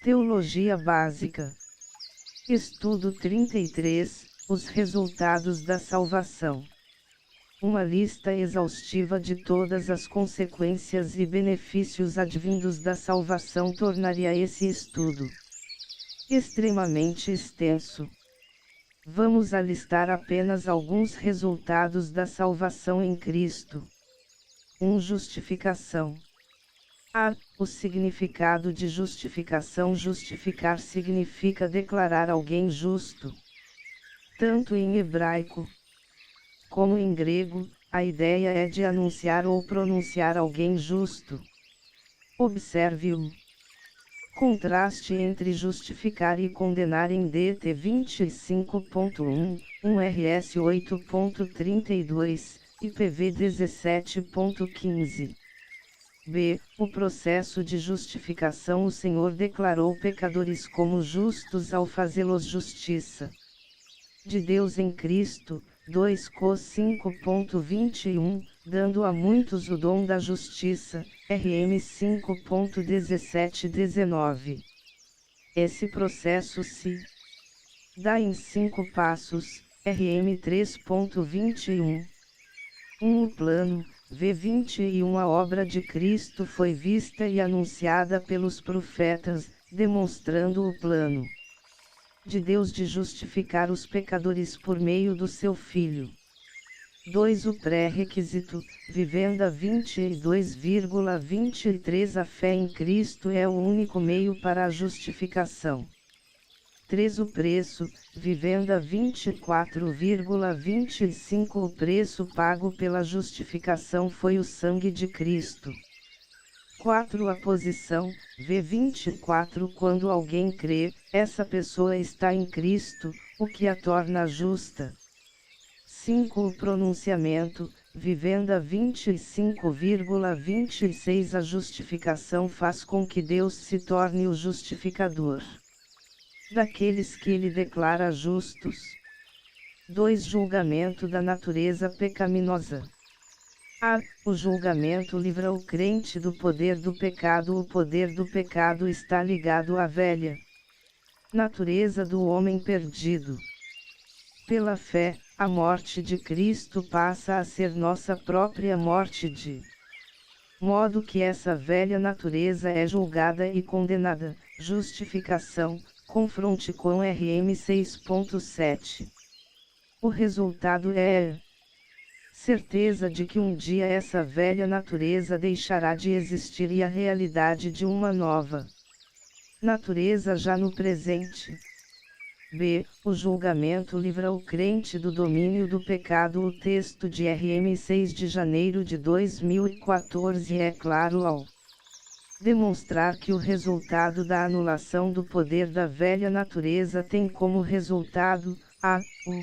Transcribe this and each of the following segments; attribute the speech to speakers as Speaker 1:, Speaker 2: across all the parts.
Speaker 1: Teologia Básica. Estudo 33, os resultados da salvação. Uma lista exaustiva de todas as consequências e benefícios advindos da salvação tornaria esse estudo extremamente extenso. Vamos alistar apenas alguns resultados da salvação em Cristo. 1. Justificação. O significado de justificação. Justificar significa declarar alguém justo. Tanto em hebraico como em grego, a ideia é de anunciar ou pronunciar alguém justo. Observe o contraste entre justificar e condenar em DT 25.1, 1RS 8.32, e PV 17.15. B. O processo de justificação. O Senhor declarou pecadores como justos ao fazê-los justiça de Deus em Cristo, 2 Cor 5.21, dando a muitos o dom da justiça, RM 5.17-19. Esse processo se dá em 5 passos, RM 3.21. 1. O plano, V21. A obra de Cristo foi vista e anunciada pelos profetas, demonstrando o plano de Deus de justificar os pecadores por meio do seu Filho. 2. O pré-requisito, Vivenda 22,23. A fé em Cristo é o único meio para a justificação. 3. O preço, Vivenda 24,25. O preço pago pela justificação foi o sangue de Cristo. 4. A posição, V24. Quando alguém crê, essa pessoa está em Cristo, o que a torna justa. 5. O pronunciamento, Vivenda 25,26. A justificação faz com que Deus se torne o justificador daqueles que ele declara justos. 2. Julgamento da natureza pecaminosa. O julgamento livra o crente do poder do pecado. O poder do pecado está ligado à velha natureza do homem perdido. Pela fé, a morte de Cristo passa a ser nossa própria morte, de modo que essa velha natureza é julgada e condenada. Justificação, confronte com RM 6.7. O resultado é certeza de que um dia essa velha natureza deixará de existir e a realidade de uma nova natureza já no presente. B. O julgamento livra o crente do domínio do pecado. O texto de RM 6 de janeiro de 2014 é claro ao demonstrar que o resultado da anulação do poder da velha natureza tem como resultado o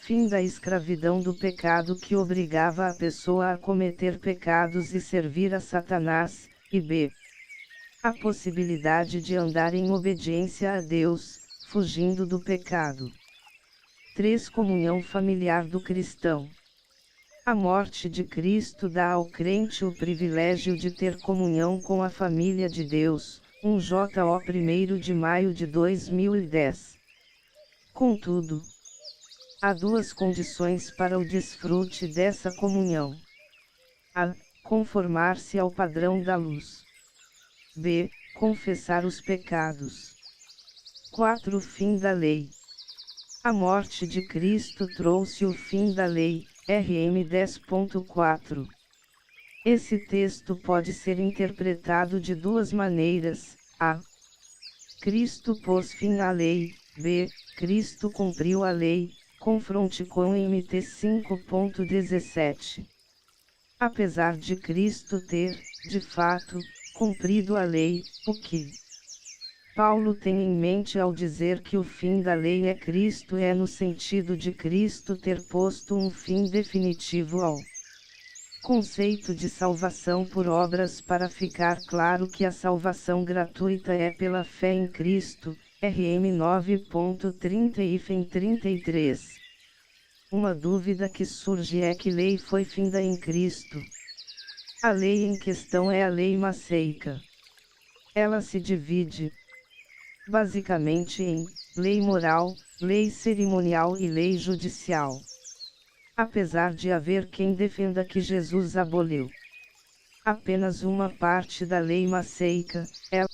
Speaker 1: fim da escravidão do pecado que obrigava a pessoa a cometer pecados e servir a Satanás, e b. a possibilidade de andar em obediência a Deus, fugindo do pecado. 3. Comunhão familiar do cristão. A morte de Cristo dá ao crente o privilégio de ter comunhão com a família de Deus, 1 JO 1 de maio de 2010. Contudo, há duas condições para o desfrute dessa comunhão. A. Conformar-se ao padrão da luz. B. Confessar os pecados. 4. O fim da lei. A morte de Cristo trouxe o fim da lei, RM 10.4. Esse texto pode ser interpretado de duas maneiras: a. Cristo pôs fim à lei, b. Cristo cumpriu a lei. Confronte com MT 5.17. Apesar de Cristo ter, de fato, cumprido a lei, o que Paulo tem em mente ao dizer que o fim da lei é Cristo é no sentido de Cristo ter posto um fim definitivo ao conceito de salvação por obras. Para ficar claro que a salvação gratuita é pela fé em Cristo, RM 9.30-33. Uma dúvida que surge é que lei foi finda em Cristo. A lei em questão é a lei mosaica. Ela se divide, basicamente em lei moral, lei cerimonial e lei judicial. Apesar de haver quem defenda que Jesus aboliu apenas uma parte da lei mosaica, ela